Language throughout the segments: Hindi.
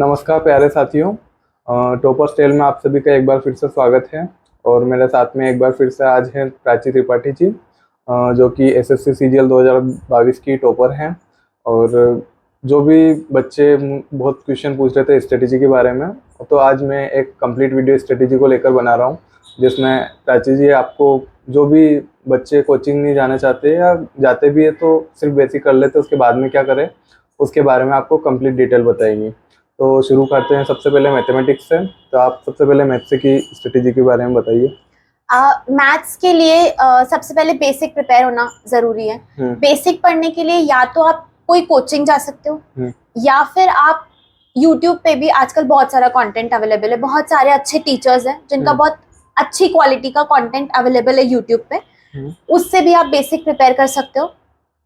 नमस्कार प्यारे साथियों। टॉपर स्टेल में आप सभी का एक बार फिर से स्वागत है। और मेरे साथ में एक बार फिर से आज है प्राची त्रिपाठी जी, जो कि एसएससी सीजीएल 2022 की टॉपर हैं। और जो भी बच्चे बहुत क्वेश्चन पूछ रहे थे स्ट्रेटेजी के बारे में, तो आज मैं एक कंप्लीट वीडियो स्ट्रेटेजी को लेकर बना रहा हूँ, जिसमें प्राची जी आपको जो भी बच्चे कोचिंग नहीं जाना चाहते या जाते भी है तो सिर्फ बेसिक कर लेते, उसके बाद में क्या करें उसके बारे में आपको कंप्लीट डिटेल बताएंगी। तो शुरू करते हैं सबसे पहले मैथमेटिक्स से। तो आप सबसे पहले मैथ्स की स्ट्रेटेजी के बारे में बताइए। मैथ्स के लिए सबसे पहले बेसिक प्रिपेयर होना जरूरी है। बेसिक पढ़ने के लिए या तो आप कोई कोचिंग जा सकते हो या फिर आप यूट्यूब पे भी आजकल बहुत सारा कंटेंट अवेलेबल है। बहुत सारे अच्छे टीचर्स हैं जिनका बहुत अच्छी क्वालिटी का कंटेंट अवेलेबल है यूट्यूब पे। उससे भी आप बेसिक प्रिपेयर कर सकते हो।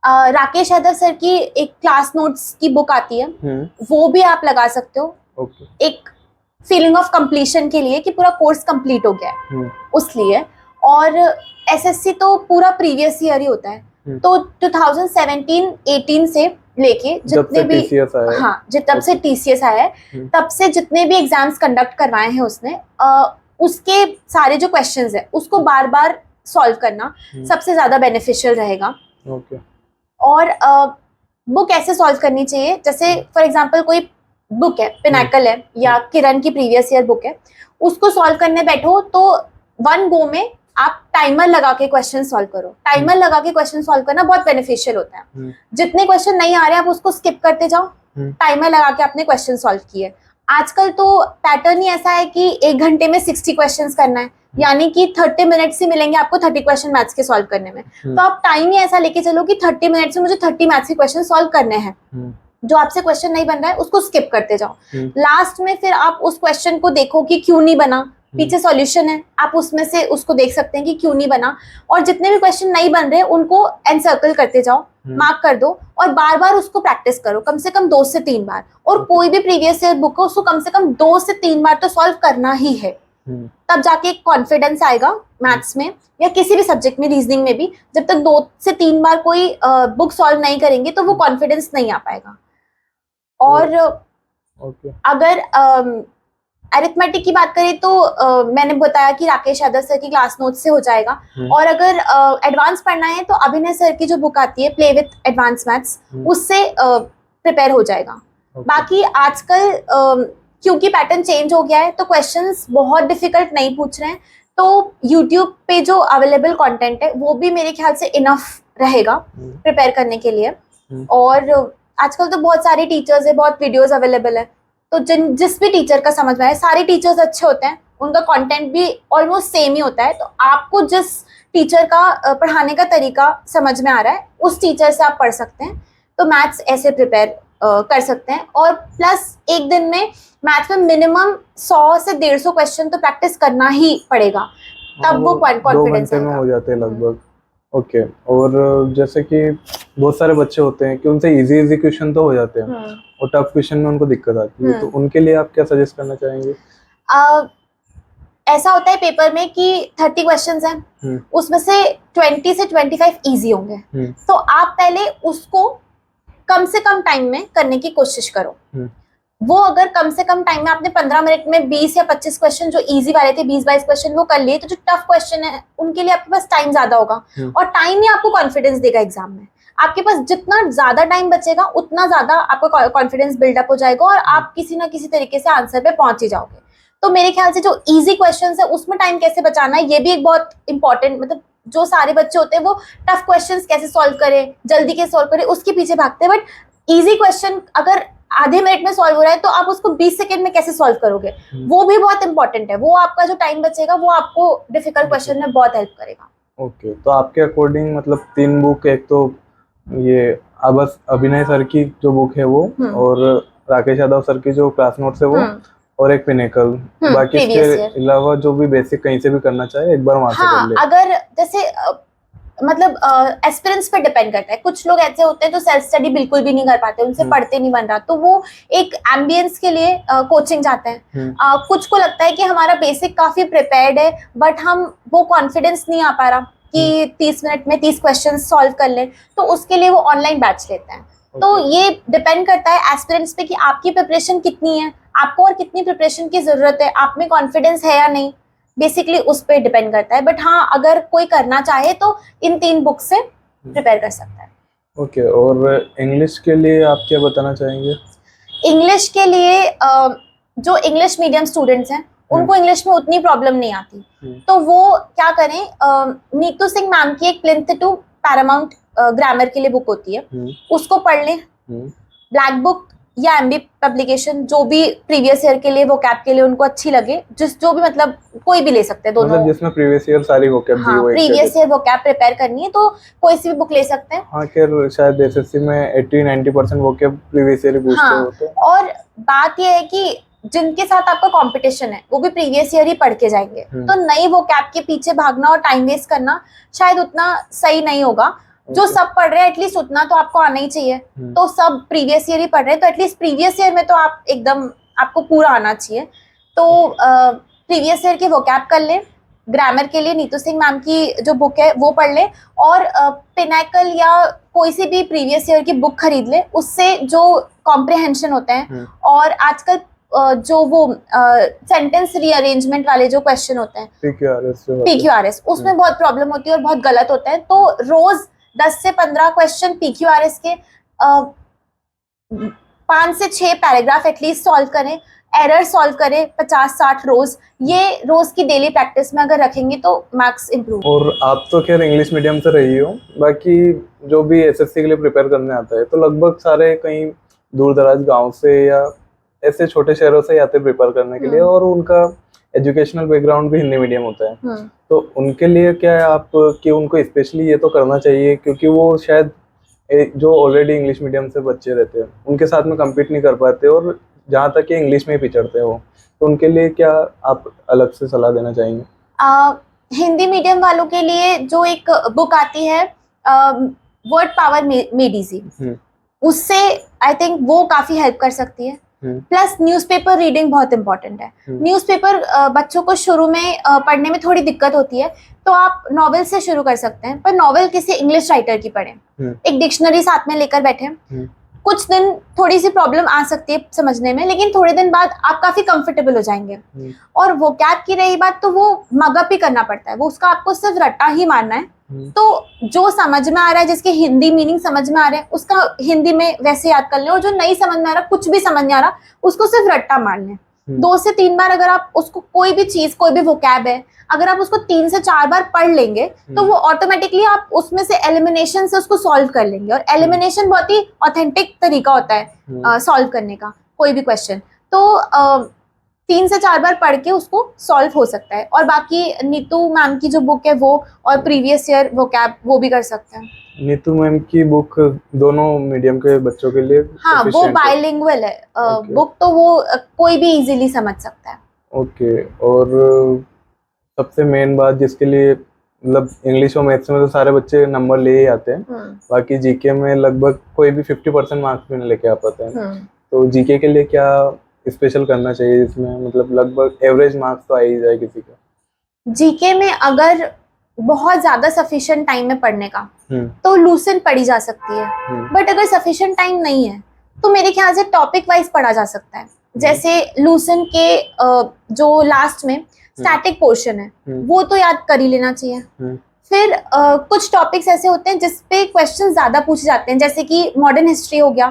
राकेश यादव सर की एक क्लास नोट्स की बुक आती है, वो भी आप लगा सकते हो। एक फीलिंग ऑफ कंप्लीशन के लिए कि पूरा कोर्स कंप्लीट हो गया है उस लिए। और एसएससी तो पूरा प्रीवियस ईयर ही होता है, तो 2017-18 से लेके जितने भी जब से टीसीएस आया है तब से जितने भी एग्जाम्स कंडक्ट करवाए हैं उसने, उसके सारे जो क्वेश्चंस है उसको बार बार सॉल्व करना सबसे ज्यादा बेनिफिशियल रहेगा। और बुक ऐसे सॉल्व करनी चाहिए, जैसे फॉर एग्जांपल कोई बुक है, पिनाकल है या किरण की प्रीवियस ईयर बुक है, उसको सॉल्व करने बैठो तो वन गो में आप टाइमर लगा के क्वेश्चन सॉल्व करो। टाइमर लगा के क्वेश्चन सॉल्व करना बहुत बेनिफिशियल होता है। जितने क्वेश्चन नहीं आ रहे आप उसको स्किप करते जाओ, टाइमर लगा के आपने क्वेश्चन सॉल्व किए। आजकल तो पैटर्न ही ऐसा है कि 1 घंटे में 60 क्वेश्चंस करना है, यानी कि 30 मिनट्स ही मिलेंगे आपको 30 क्वेश्चन मैथ्स के सॉल्व करने में। तो आप टाइम ही ऐसा लेके चलो कि 30 मिनट्स में मुझे 30 मैथ्स के क्वेश्चन सॉल्व करने हैं। जो आपसे क्वेश्चन नहीं बन रहा है उसको स्किप करते जाओ। लास्ट में फिर आप उस क्वेश्चन को देखो कि क्यों नहीं बना, पीछे सॉल्यूशन है, आप उसमें से उसको देख सकते हैं कि क्यों नहीं बना। और जितने भी क्वेश्चन नहीं बन रहे उनको एनसर्कल करते जाओ, मार्क कर दो और बार बार उसको प्रैक्टिस करो, कम से कम 2 से 3 बार। और कोई भी प्रीवियस ईयर बुक हो उसको कम से कम 2 से 3 बार तो सॉल्व करना ही है, तब जाके एक कॉन्फिडेंस आएगा मैथ्स में या किसी भी सब्जेक्ट में, रीजनिंग में भी। जब तक 2 से 3 बार कोई बुक सॉल्व नहीं करेंगे तो वो कॉन्फिडेंस नहीं आ पाएगा। और अगर अरिथमेटिक की बात करें तो मैंने बताया कि राकेश यादव सर की क्लास नोट से हो जाएगा। और अगर एडवांस पढ़ना है तो अभिनय सर की जो बुक आती है प्ले विथ एडवांस मैथ्स, उससे प्रिपेयर हो जाएगा। बाकी आजकल क्योंकि पैटर्न चेंज हो गया है तो क्वेश्चंस बहुत डिफिकल्ट नहीं पूछ रहे हैं, तो यूट्यूब पे जो अवेलेबल कंटेंट है वो भी मेरे ख्याल से इनफ रहेगा प्रिपेयर करने के लिए। और आजकल तो बहुत सारे टीचर्स है, बहुत वीडियोस अवेलेबल है, तो जिस भी टीचर का समझ में आए, सारे टीचर्स अच्छे होते हैं, उनका कंटेंट भी ऑलमोस्ट सेम ही होता है। तो आपको जिस टीचर का पढ़ाने का तरीका समझ में आ रहा है उस टीचर से आप पढ़ सकते हैं। तो मैथ्स ऐसे प्रिपेयर कर सकते हैं। और प्लस एक दिन में मैथ्स में मिनिमम 100 से 150 क्वेश्चन तो प्रैक्टिस करना ही पड़ेगा, तब वो कॉन्फिडेंस में हो जाते हैं लगभग। ओके। और जैसे कि बहुत सारे बच्चे होते हैं कि उनसे इजी क्वेश्चन तो हो जाते हैं और टफ क्वेश्चन में उनको दिक्कत आती है, तो उनके लिए आप क्या सजेस्ट करना चाहेंगे? ऐसा होता है पेपर में कि 30 क्वेश्चंस हैं, उसमें से 20 से 25 इजी होंगे, तो आप पहले उसको कम से कम टाइम में करने की कोशिश करो। वो अगर कम से कम टाइम में आपने 15 मिनट में 20 या 25 क्वेश्चन जो इजी वाले थे 20-22 क्वेश्चन वो कर लिए, तो जो टफ क्वेश्चन है उनके लिए आपके पास टाइम ज्यादा होगा। और टाइम ही आपको कॉन्फिडेंस देगा एग्जाम में। आपके पास जितना ज्यादा टाइम बचेगा उतना ज्यादा आपका कॉन्फिडेंस बिल्डअप हो जाएगा और आप किसी ना किसी तरीके से आंसर पे पहुंच ही जाओगे। तो मेरे ख्याल से जो इजी क्वेश्चन है उसमें टाइम कैसे बचाना है ये भी एक बहुत इंपॉर्टेंट, मतलब जो सारे बच्चे होते हैं वो टफ क्वेश्चन कैसे सॉल्व करें, जल्दी कैसे सॉल्व करें उसके पीछे भागते हैं। बट इजी क्वेश्चन अगर आधे मिनट में सॉल्व हो रहा है तो आप उसको 20 सेकंड में कैसे सॉल्व करोगे, वो भी बहुत इंपॉर्टेंट है। वो आपका जो टाइम बचेगा वो आपको डिफिकल्ट क्वेश्चन में बहुत हेल्प करेगा। ओके। तो आपके अकॉर्डिंग मतलब 3 बुक, एक तो ये बस अभिनय सर की जो बुक है वो, और राकेश यादव सर की जो क्लास नोट्स है वो, और एक पिनेकल, बाकी इसके अलावा जो भी बेसिक कहीं से भी करना चाहे एक बार वहां से कर ले। अगर जैसे मतलब एस्पिरेंट्स पे डिपेंड करता है। कुछ लोग ऐसे होते हैं जो सेल्फ स्टडी बिल्कुल भी नहीं कर पाते, उनसे पढ़ते नहीं बन रहा, तो वो एक एम्बियंस के लिए कोचिंग जाते हैं। कुछ को लगता है कि हमारा बेसिक काफी प्रिपेयर्ड है बट हम वो कॉन्फिडेंस नहीं आ पा रहा कि 30 मिनट में 30 क्वेश्चन सॉल्व कर ले, तो उसके लिए वो ऑनलाइन बैच लेते हैं। तो ये डिपेंड करता है एस्पिरेंट्स पे कि आपकी प्रिपरेशन कितनी है, आपको और कितनी प्रिपरेशन की जरूरत है, आप में कॉन्फिडेंस है या नहीं, बेसिकली उस पर डिपेंड करता है। बट हाँ, अगर कोई करना चाहे तो इन 3 बुक से प्रिपेयर कर सकता है। ओके, और इंग्लिश के लिए आप क्या बताना चाहेंगे? इंग्लिश के लिए जो इंग्लिश मीडियम स्टूडेंट्स हैं उनको इंग्लिश में उतनी प्रॉब्लम नहीं आती, तो वो क्या करें, नीतू सिंह मैम की एक प्लिंथ टू पैरामाउंट ग्रामर के लिए बुक होती है, उसको पढ़ लें। ब्लैक बुक या एमबी पब्लिकेशन, जो भी प्रीवियस ईयर के लिए वोकैब के लिए उनको अच्छी लगे, जो भी मतलब कोई भी ले सकते हैं, दोनों मतलब जिसमें प्रीवियस ईयर सारी वोकैब दी हो, प्रीवियस ईयर वोकैब प्रिपेयर करनी है तो कोई सी भी बुक ले सकते हैं। हाँ, खैर शायद एसएससी में 80-90% वोकैब प्रीवियस ईयर ही पूछते होते हैं। और बात यह है कि जिनके साथ आपका कंपटीशन है वो भी प्रीवियस ईयर ही पढ़ के जाएंगे, तो नई वोकैब के पीछे भागना और टाइम वेस्ट करना शायद उतना सही नहीं होगा। जो सब पढ़ रहे हैं एटलीस्ट उतना तो आपको आना ही चाहिए, तो सब प्रीवियस ईयर ही पढ़ रहे हैं तो एटलीस्ट प्रीवियस ईयर में तो आप एकदम आपको पूरा आना चाहिए। तो प्रीवियस ईयर की वोकैब कर लें। ग्रामर के लिए नीतू सिंह मैम की जो बुक है वो पढ़ लें, और पिनाकल या कोई सी भी प्रीवियस ईयर की बुक खरीद लें, उससे जो कॉम्प्रिहेंशन होते हैं और आजकल जो वो सेंटेंस रीअरेंजमेंट वाले जो क्वेश्चन होते हैं PQRS उसमें बहुत प्रॉब्लम होती है और बहुत गलत होता है, तो रोज 10 से 15 क्वेश्चन PQRS के 5 से 6 पैराग्राफ एटलीस्ट सॉल्व करें, एरर सॉल्व करें 50-60 रोज। ये रोज की डेली प्रैक्टिस में अगर रखेंगे तो मार्क्स इंप्रूव। और आप तो खैर इंग्लिश मीडियम से रही हो, बाकी जो भी एसएससी के लिए प्रिपेयर करने आता है तो लगभग सारे कहीं दूर दराज गाँव से या ऐसे छोटे शहरों से आते प्रिपेयर करने के लिए, और उनका एजुकेशनल बैकग्राउंड भी हिंदी मीडियम होता है, तो उनके लिए क्या है आप कि उनको स्पेशली ये तो करना चाहिए, क्योंकि वो शायद जो ऑलरेडी इंग्लिश मीडियम से बच्चे रहते हैं उनके साथ में कम्पीट नहीं कर पाते, और जहाँ तक कि इंग्लिश में ही पिछड़ते हैं वो, तो उनके लिए क्या आप अलग से सलाह देना चाहेंगे? हिंदी मीडियम वालों के लिए जो एक बुक आती है वर्ड पावर मेड इजी, उससे आई थिंक वो काफी हेल्प कर सकती है। प्लस न्यूज़पेपर रीडिंग बहुत इंपॉर्टेंट है। न्यूज़पेपर बच्चों को शुरू में पढ़ने में थोड़ी दिक्कत होती है, तो आप नॉवेल से शुरू कर सकते हैं, पर नॉवेल किसी इंग्लिश राइटर की पढ़ें, एक डिक्शनरी साथ में लेकर बैठें। कुछ दिन थोड़ी सी प्रॉब्लम आ सकती है समझने में, लेकिन थोड़े दिन बाद आप काफी कंफर्टेबल हो जाएंगे। और वोकैब की रही बात, तो वो मगअप ही करना पड़ता है, वो उसका आपको सिर्फ रट्टा ही मारना है। तो जो समझ में आ रहा है, जिसके हिंदी मीनिंग समझ में आ रहे हैं, उसका हिंदी में वैसे याद कर लें, और जो नहीं समझ में आ रहा, कुछ भी समझ नहीं आ रहा, उसको सिर्फ रट्टा मार लें। 2 से 3 बार अगर आप उसको कोई भी चीज, कोई भी वोकैब है, अगर आप उसको 3 से 4 बार पढ़ लेंगे तो वो ऑटोमेटिकली आप उसमें से एलिमिनेशन से उसको सॉल्व कर लेंगे। और एलिमिनेशन बहुत ही ऑथेंटिक तरीका होता है सॉल्व करने का कोई भी क्वेश्चन, तो 3 से 4 बार पढ़ के उसको सॉल्व हो सकता है। और बाकी नीतू मैम की जो बुक है वो, और प्रीवियस ईयर वोकैब वो भी कर सकते हैं। नीतू मैम की बुक दोनों मीडियम के बच्चों के लिए हाँ, वो बाइलिंगुअल है बुक, तो वो कोई भी इजीली समझ सकता है। ओके, और सबसे मेन बात जिसके लिए मतलब इंग्लिश और मैथ्स में तो सारे बच्चे नंबर ले ही आते हैं, बाकी जीके में लगभग कोई भी 50% मार्क्स भी नहीं लेके आ पाते हैं, तो जीके के लिए क्या स्पेशल करना चाहिए इसमें, मतलब लगभग एवरेज मार्क्स तो आ ही जाए किसी का? जीके में अगर बहुत ज्यादा सफिशिएंट टाइम है पढ़ने का तो लूसेंट पढ़ी जा सकती है, बट अगर सफिशिएंट टाइम नहीं है तो मेरे ख्याल से टॉपिक वाइज पढ़ा जा सकता है। जैसे लूसेंट के जो लास्ट में स्टैटिक पोर्शन है वो तो याद कर ही लेना चाहिए। फिर कुछ टॉपिक्स ऐसे होते हैं जिसपे क्वेश्चन ज्यादा पूछे जाते हैं, जैसे कि मॉडर्न हिस्ट्री हो गया,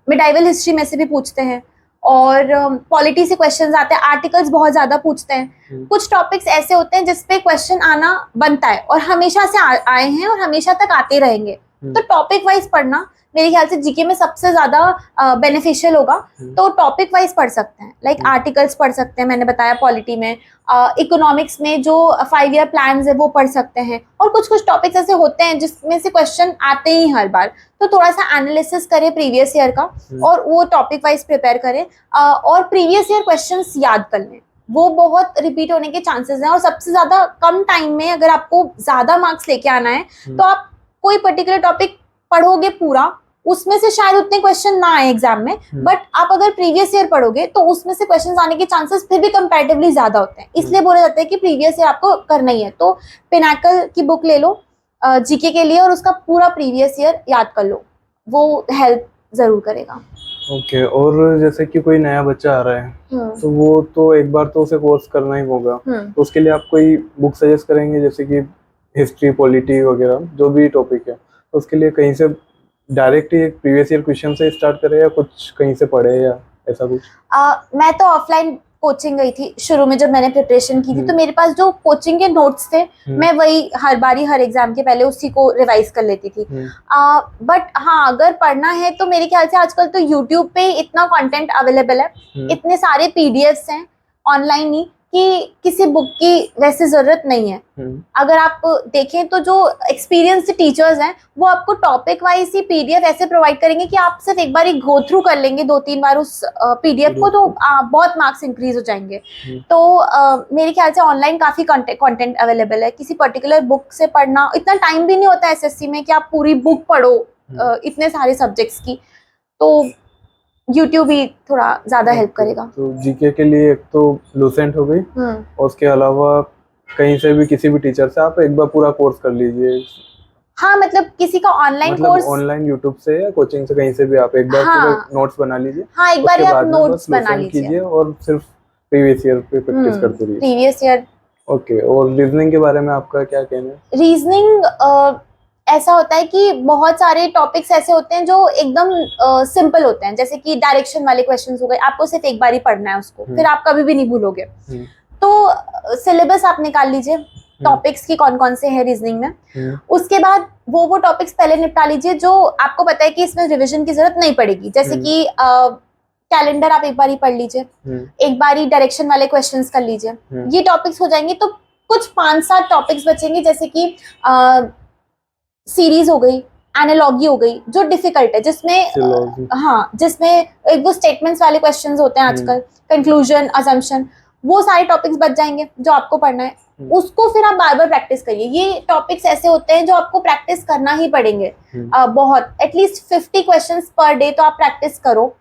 मिडाइवल हिस्ट्री में से भी पूछते हैं, और पॉलिटी से क्वेश्चंस आते हैं, आर्टिकल्स बहुत ज्यादा पूछते हैं। कुछ टॉपिक्स ऐसे होते हैं जिसपे क्वेश्चन आना बनता है और हमेशा से आए हैं और हमेशा तक आते रहेंगे, तो टॉपिक वाइज पढ़ना मेरे ख्याल से जीके में सबसे ज्यादा बेनिफिशियल होगा। तो टॉपिक वाइज पढ़ सकते हैं, लाइक आर्टिकल्स पढ़ सकते हैं, मैंने बताया पॉलिटी में, इकोनॉमिक्स में जो 5 ईयर प्लान्स है वो पढ़ सकते हैं। और कुछ कुछ टॉपिक्स ऐसे होते हैं जिसमें से क्वेश्चन आते ही हर बार, तो थोड़ा सा एनालिसिस करें प्रीवियस ईयर का और वो टॉपिक वाइज प्रिपेयर करें, और प्रीवियस ईयर क्वेश्चंस याद कर लें, वो बहुत रिपीट होने के चांसेस हैं। और सबसे ज्यादा कम टाइम में अगर आपको ज्यादा मार्क्स लेके आना है तो आप कोई पर्टिकुलर टॉपिक पढ़ोगे पूरा, उसमें से शायद उतने क्वेश्चन ना आए एग्जाम में, बट आप अगर प्रीवियस ईयर पढ़ोगे तो उसमें से क्वेश्चंस आने के चांसेस फिर भी कंपैरेटिवली ज्यादा होते हैं। इसलिए बोला जाता है कि प्रीवियस ईयर आपको करना ही है। तो पिनाकल की बुक ले लो जीके के लिए और उसका पूरा प्रीवियस ईयर याद कर लो, वो हेल्प जरूर करेगा। ओके। और जैसे कि कोई नया बच्चा आ रहा है तो वो तो एक बार तो उसे कोर्स करना ही होगा, तो उसके लिए आप कोई बुक सजेस्ट करेंगे, जैसे कि हिस्ट्री, पॉलिटी वगैरह जो भी टॉपिक है, तो उसके लिए कहीं से डायरेक्ट ही प्रीवियस ईयर क्वेश्चन से स्टार्ट करें या कुछ कहीं से पढ़े या ऐसा कुछ? मैं तो ऑफलाइन कोचिंग गई थी शुरू में, जब मैंने प्रिपरेशन की थी तो मेरे पास जो कोचिंग के नोट्स थे मैं वही हर बारी हर एग्जाम के पहले उसी को रिवाइज कर लेती थी। बट हाँ, अगर पढ़ना है तो मेरे ख्याल से आजकल तो यूट्यूब पे इतना कंटेंट अवेलेबल है, इतने सारे पीडीएफ्स हैं ऑनलाइन ही कि किसी बुक की वैसे जरूरत नहीं है। अगर आप देखें तो जो एक्सपीरियंस्ड टीचर्स हैं वो आपको टॉपिक वाइज ही पीडीएफ ऐसे प्रोवाइड करेंगे कि आप सिर्फ एक बार ही गो थ्रू कर लेंगे 2-3 बार उस पीडीएफ को, तो बहुत मार्क्स इंक्रीज हो जाएंगे। तो मेरे ख्याल से ऑनलाइन काफी कंटेंट अवेलेबल है। किसी पर्टिकुलर बुक से पढ़ना, इतना टाइम भी नहीं होता एसएससी में कि आप पूरी बुक पढ़ो इतने सारे सब्जेक्ट्स की, तो यूट्यूब ही थोड़ा ज्यादा हेल्प करेगा। तो जीके के लिए एक तो लूसेंट हो गई, और उसके अलावा कहीं से भी किसी भी टीचर से आप एक बार पूरा कोर्स कर लीजिए। हाँ, मतलब किसी का ऑनलाइन मतलब कोर्स, ऑनलाइन यूट्यूब से या कोचिंग से कहीं से भी आप एक बार पूरे नोट्स बना लीजिए। हाँ, एक बार आप नोट्स बना लीजिए और सिर्फ प्रीवियस ईयर पे प्रैक्टिस करते रहिए। Previous year. ओके। और रीजनिंग के बारे में आपका क्या कहना है? रीजनिंग ऐसा होता है कि बहुत सारे टॉपिक्स ऐसे होते हैं जो एकदम सिंपल होते हैं, जैसे कि डायरेक्शन वाले क्वेश्चंस हो गए, आपको सिर्फ एक बार ही पढ़ना है उसको, फिर आप कभी भी नहीं भूलोगे। तो सिलेबस आप निकाल लीजिए टॉपिक्स की कौन कौन से हैं रीजनिंग में। उसके बाद वो टॉपिक्स पहले निपटा लीजिए जो आपको पता है कि इसमें रिविजन की जरूरत नहीं पड़ेगी, जैसे कि कैलेंडर आप एक बार ही पढ़ लीजिए, एक बार ही डायरेक्शन वाले क्वेश्चंस कर लीजिए, ये टॉपिक्स हो जाएंगे। तो कुछ 5-7 टॉपिक्स बचेंगे, जैसे कि सीरीज हो गई, एनालॉगी हो गई, जो डिफिकल्ट है, जिसमें जिसमें एक वो स्टेटमेंट्स वाले क्वेश्चंस होते हैं आजकल, कंक्लूजन, अजम्पशन, वो सारे टॉपिक्स बच जाएंगे जो आपको पढ़ना है। उसको फिर आप बार बार प्रैक्टिस करिए। ये टॉपिक्स ऐसे होते हैं जो आपको प्रैक्टिस करना ही पड़ेंगे, बहुत, एटलीस्ट 50 क्वेश्चंस पर डे तो आप प्रैक्टिस करो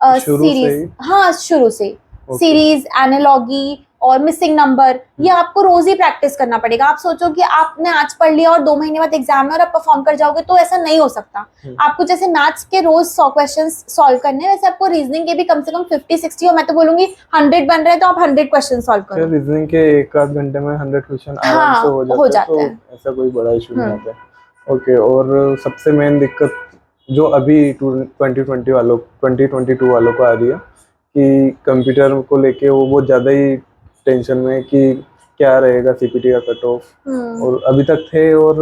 सीरीज। हाँ, शुरू से सीरीज, एनालॉगी और मिसिंग नंबर, ये आपको रोज ही प्रैक्टिस करना पड़ेगा। आप सोचो कि आपने आज पढ़ लिया और 2 महीने बाद एग्जाम में और आप परफॉर्म कर जाओगे, तो ऐसा नहीं हो सकता। आपको जैसे मैथ्स के रोज 100 क्वेश्चंस सॉल्व करने हैं, वैसे आपको रीजनिंग के भी कम से कम 50-60, और मैं तो बोलूंगी 100 बन रहे हैं तो आप 100 क्वेश्चन सॉल्व करो। रीजनिंग के 1 आध घंटे में 100 क्वेश्चन आराम से हो जाते हैं, तो ऐसा कोई बड़ा इशू नहीं आता है। ओके। और सबसे मेन दिक्कत जो अभी 2022 वालों को आ रही है कि कंप्यूटर को लेके वो बहुत ज़्यादा ही टेंशन में कि क्या रहेगा सीपीटी का कट ऑफ, और अभी तक थे, और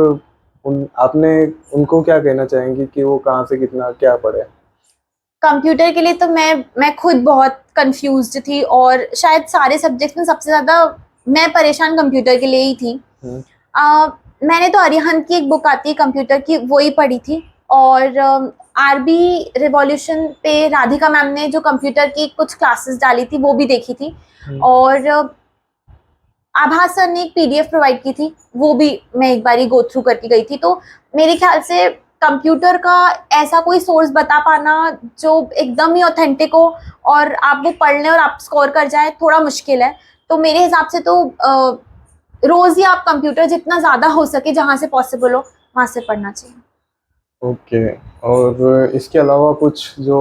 आपने उनको क्या कहना चाहेंगे कि वो कहाँ से कितना क्या पढ़े? कंप्यूटर के लिए तो मैं खुद बहुत कंफ्यूज्ड थी, और शायद सारे सब्जेक्ट्स में सबसे ज्यादा मैं परेशान कंप्यूटर के लिए ही थी। मैंने तो अरिहंत की एक बुक आती है कंप्यूटर की, वो ही पढ़ी थी, और आरबी रिवॉल्यूशन पे राधिका मैम ने जो कंप्यूटर की कुछ क्लासेस डाली थी वो भी देखी थी, और आभास सर ने एक पीडीएफ प्रोवाइड की थी, वो भी मैं एक बार ही गो थ्रू करके गई थी। तो मेरे ख्याल से कंप्यूटर का ऐसा कोई सोर्स बता पाना जो एकदम ही ऑथेंटिक हो और आप वो पढ़ लें और आप स्कोर कर जाए, थोड़ा मुश्किल है। तो मेरे हिसाब से तो रोज ही आप कंप्यूटर जितना ज्यादा हो सके, जहाँ से पॉसिबल हो वहां से पढ़ना चाहिए। ओके। और इसके अलावा कुछ जो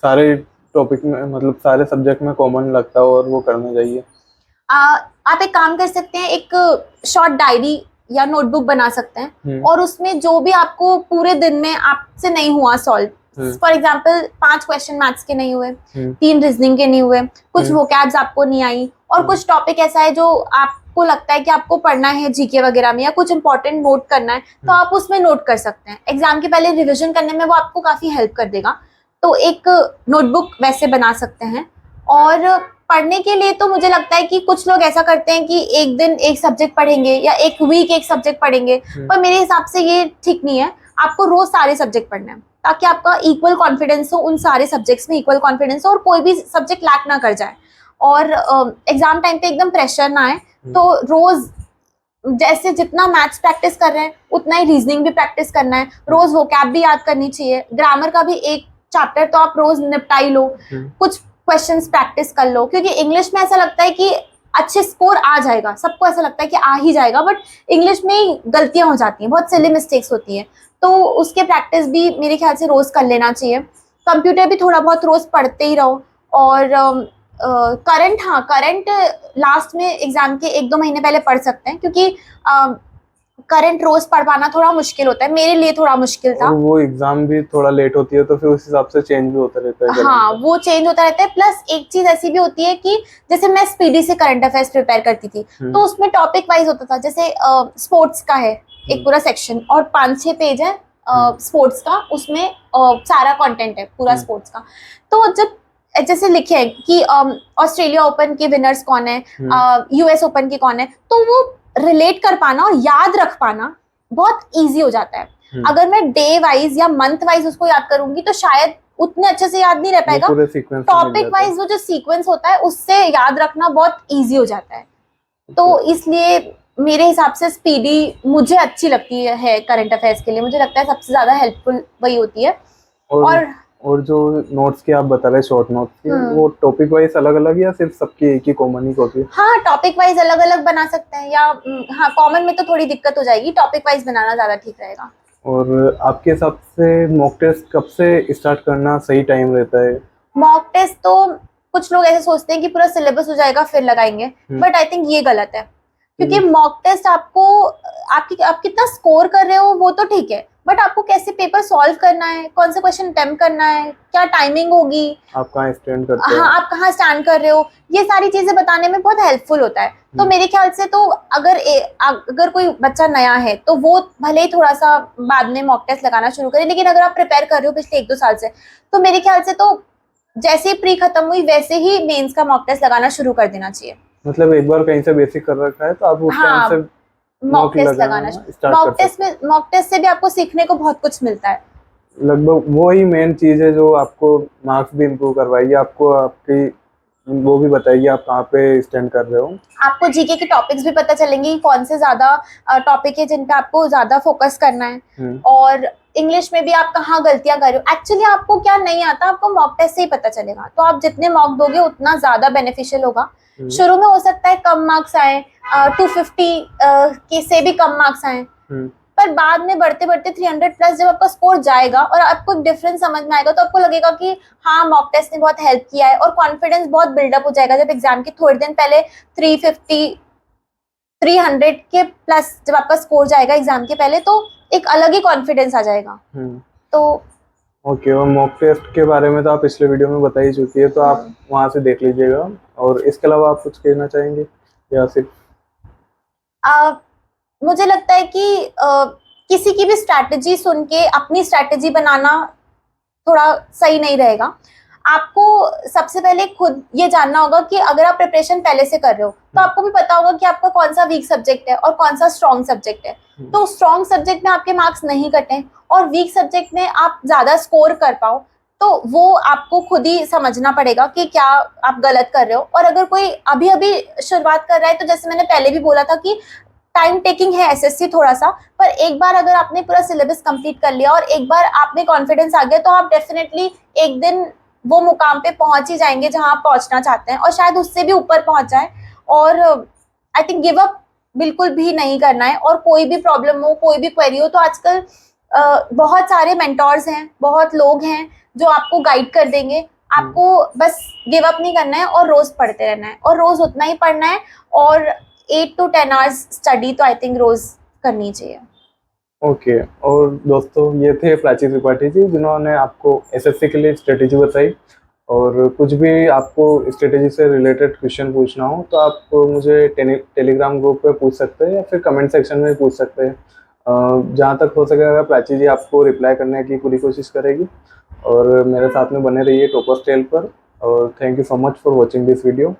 सारे टॉपिक में, मतलब सारे सब्जेक्ट में कॉमन लगता है और वो करना चाहिए? आप एक काम कर सकते हैं, एक शॉर्ट डायरी या नोटबुक बना सकते हैं, और उसमें जो भी आपको पूरे दिन में आपसे नहीं हुआ solve, for example 5 question maths के नहीं हुए, 3 रीजनिंग के नहीं हुए, कुछ वोकैब्स आपको नहीं आई, और कुछ टॉपिक ऐसा है जो आपको लगता है कि आपको पढ़ना है जीके वगैरह में, या कुछ इंपॉर्टेंट नोट करना है, तो आप उसमें नोट कर सकते हैं। एग्जाम के पहले रिविजन करने में वो आपको काफी हेल्प कर देगा। तो एक नोटबुक वैसे बना सकते हैं। और पढ़ने के लिए तो मुझे लगता है कि कुछ लोग ऐसा करते हैं कि एक दिन एक सब्जेक्ट पढ़ेंगे या एक वीक एक सब्जेक्ट पढ़ेंगे, पर मेरे हिसाब से ये ठीक नहीं है। आपको रोज सारे सब्जेक्ट पढ़ने हैं ताकि आपका इक्वल कॉन्फिडेंस हो, उन सारे सब्जेक्ट्स में इक्वल कॉन्फिडेंस हो, और कोई भी सब्जेक्ट लैक ना कर जाए, और एग्जाम टाइम पे एकदम प्रेशर ना आए। तो रोज जैसे जितना मैथ्स प्रैक्टिस कर रहे हैं उतना ही रीजनिंग भी प्रैक्टिस करना है, रोज वोकैब भी याद करनी चाहिए, ग्रामर का भी एक चैप्टर तो आप रोज निपटा ही लो, कुछ क्वेश्चंस प्रैक्टिस कर लो, क्योंकि इंग्लिश में ऐसा लगता है कि अच्छे स्कोर आ जाएगा, सबको ऐसा लगता है कि आ ही जाएगा, बट इंग्लिश में गलतियां हो जाती हैं, बहुत सिली मिस्टेक्स होती हैं, तो उसके प्रैक्टिस भी मेरे ख्याल से रोज कर लेना चाहिए। कंप्यूटर भी थोड़ा बहुत रोज पढ़ते ही रहो। और करंट लास्ट में एग्जाम के 1-2 महीने पहले पढ़ सकते हैं, क्योंकि करंट रोज पढ़ पाना थोड़ा मुश्किल होता है, मेरे लिए थोड़ा मुश्किल था। और वो एग्जाम भी थोड़ा लेट होती है तो फिर उस हिसाब से चेंज भी होता रहता है। हाँ, वो चेंज होता रहता है। प्लस एक चीज ऐसी भी होती है कि जैसे मैं स्पीडी से करंट अफेयर्स प्रिपेयर करती थी, तो उसमें टॉपिक वाइज होता था। जैसे स्पोर्ट्स का है एक पूरा सेक्शन और 5-6 पेज है स्पोर्ट्स का, उसमें सारा कंटेंट है पूरा स्पोर्ट्स का। तो जब जैसे लिखे है कि ऑस्ट्रेलिया ओपन के विनर्स कौन है, यूएस ओपन के कौन है, तो वो रिलेट कर पाना और याद रख पाना बहुत इजी हो जाता है। अगर मैं डे वाइज या मंथ वाइज उसको याद करूंगी तो शायद उतने अच्छे से याद नहीं रह पाएगा। टॉपिक वाइज वो जो सीक्वेंस होता है उससे याद रखना बहुत इजी हो जाता है। तो इसलिए मेरे हिसाब से स्पीडी मुझे अच्छी लगती है करंट अफेयर्स के लिए। मुझे लगता है सबसे ज्यादा हेल्पफुल वही होती है। और जो नोट्स की आप बता रहे शॉर्ट नोट्स की, वो टॉपिक वाइज अलग अलग या सिर्फ सबकी एक ही कॉमन ही कॉपी है? हाँ, टॉपिक वाइज अलग अलग बना सकते हैं, या हाँ कॉमन में तो थोड़ी दिक्कत हो जाएगी, टॉपिक वाइज बनाना ज्यादा ठीक रहेगा। और आपके हिसाब से मॉक टेस्ट कब से स्टार्ट करना सही टाइम रहता है? मॉक टेस्ट तो कुछ लोग ऐसे सोचते हैं कि पूरा सिलेबस हो जाएगा फिर लगाएंगे, बट आई थिंक ये गलत है। क्योंकि मॉक टेस्ट आपको आप कितना स्कोर कर रहे हो वो तो ठीक है, बट आपको कैसे पेपर सॉल्व करना है, कौन से क्वेश्चन अटेम्प्ट करना है, क्या टाइमिंग होगी, आप कहाँ स्टैंड करते हो, हाँ आप कहाँ स्टैंड कर रहे हो, ये सारी चीजें बताने में बहुत हेल्पफुल होता है। तो मेरे ख्याल से तो अगर कोई बच्चा नया है तो वो भले ही थोड़ा सा बाद में मॉक टेस्ट लगाना शुरू करे, लेकिन अगर आप प्रिपेयर कर रहे हो पिछले 1-2 साल से, तो मेरे ख्याल से तो जैसे ही प्री खत्म हुई वैसे ही मेंस का मॉक टेस्ट लगाना शुरू कर देना चाहिए। मतलब एक बार कहीं से बेसिक कर रखा है तो आप उस टाइम से मॉक टेस्ट लगाना मॉक टेस्ट से भी आपको सीखने को बहुत कुछ मिलता है। लगभग वो ही मेन चीज है जो आपको मार्क्स भी इम्प्रूव करवाएगी, आपको आपकी वो भी बताएगी आप कहाँ पे स्टैंड कर रहे हो। आपको जीके की टॉपिक्स भी पता चलेंगी, कौन से ज्यादा टॉपिक है जिन पे आपको ज्यादा फोकस करना है, और इंग्लिश में भी आप कहाँ गलतियां कर रहे हो। एक्चुअली आपको क्या नहीं आता आपको मॉक टेस्ट से ही पता चलेगा। तो आप जितने मॉक दोगे उतना ज्यादा बेनिफिशियल होगा। शुरू में हो सकता है कम मार्क्स आए, 250 के से भी कम मार्क्स आए, पर बाद में बढ़ते बढ़ते 300+ जब आपका स्कोर जाएगा और आपको डिफरेंस समझ में आएगा, तो आपको लगेगा कि हाँ मॉक टेस्ट ने बहुत हेल्प किया है, और कॉन्फिडेंस बहुत बिल्डअप हो जाएगा। जब एग्जाम के थोड़े दिन पहले 300 के प्लस जब आपका स्कोर जाएगा एग्जाम के पहले, तो एक अलग ही कॉन्फिडेंस आ जाएगा। तो ओके, और मॉक टेस्ट के बारे में तो आप पिछले वीडियो में बता ही चुकी है, तो आप वहां से देख लीजिएगा। और इसके अलावा आप कुछ कहना चाहेंगे या सिर्फ? मुझे लगता है कि किसी की भी स्ट्रैटेजी सुन के अपनी स्ट्रैटेजी बनाना थोड़ा सही नहीं रहेगा। आपको सबसे पहले खुद ये जानना होगा कि अगर आप प्रिपरेशन पहले से कर रहे हो तो आपको भी पता होगा कि आपका कौन सा वीक सब्जेक्ट है और कौन सा स्ट्रॉन्ग सब्जेक्ट है। तो स्ट्रॉन्ग सब्जेक्ट में आपके मार्क्स नहीं कटें और वीक सब्जेक्ट में आप ज्यादा स्कोर कर पाओ, तो वो आपको खुद ही समझना पड़ेगा कि क्या आप गलत कर रहे हो। और अगर कोई अभी अभी शुरुआत कर रहा है, तो जैसे मैंने पहले भी बोला था कि टाइम टेकिंग है एसएससी थोड़ा सा, पर एक बार अगर आपने पूरा सिलेबस कंप्लीट कर लिया और एक बार आप में कॉन्फिडेंस आ गया, तो आप डेफिनेटली एक दिन वो मुकाम पे पहुंच ही जाएंगे जहां आप पहुंचना चाहते हैं, और शायद उससे भी ऊपर पहुंच जाए। और आई थिंक गिव अप बिल्कुल भी नहीं करना है। और कोई भी प्रॉब्लम हो, कोई भी क्वेरी हो, तो आजकल बहुत सारे मेंटोर्स हैं, बहुत लोग हैं जो आपको गाइड कर देंगे। आपको बस गिव अप नहीं करना है और रोज पढ़ते रहना है, और रोज उतना ही पढ़ना है। और 8 to 10 आवर्स स्टडी तो आई थिंक रोज करनी चाहिए। ओके, और दोस्तों ये थे प्राची त्रिपाठी जी, जिन्होंने आपको एसएससी के लिए स्ट्रेटेजी बताई। और कुछ भी आपको स्ट्रेटेजी से रिलेटेड क्वेश्चन पूछना हो तो आप मुझे टेलीग्राम ग्रुप पे पूछ सकते हैं या फिर कमेंट सेक्शन में पूछ सकते हैं। जहाँ तक हो सकेगा प्राची जी आपको रिप्लाई करने की पूरी कोशिश करेगी। और मेरे साथ में बने रहिए टॉपर्स टेल पर। और thank you so much for watching this video.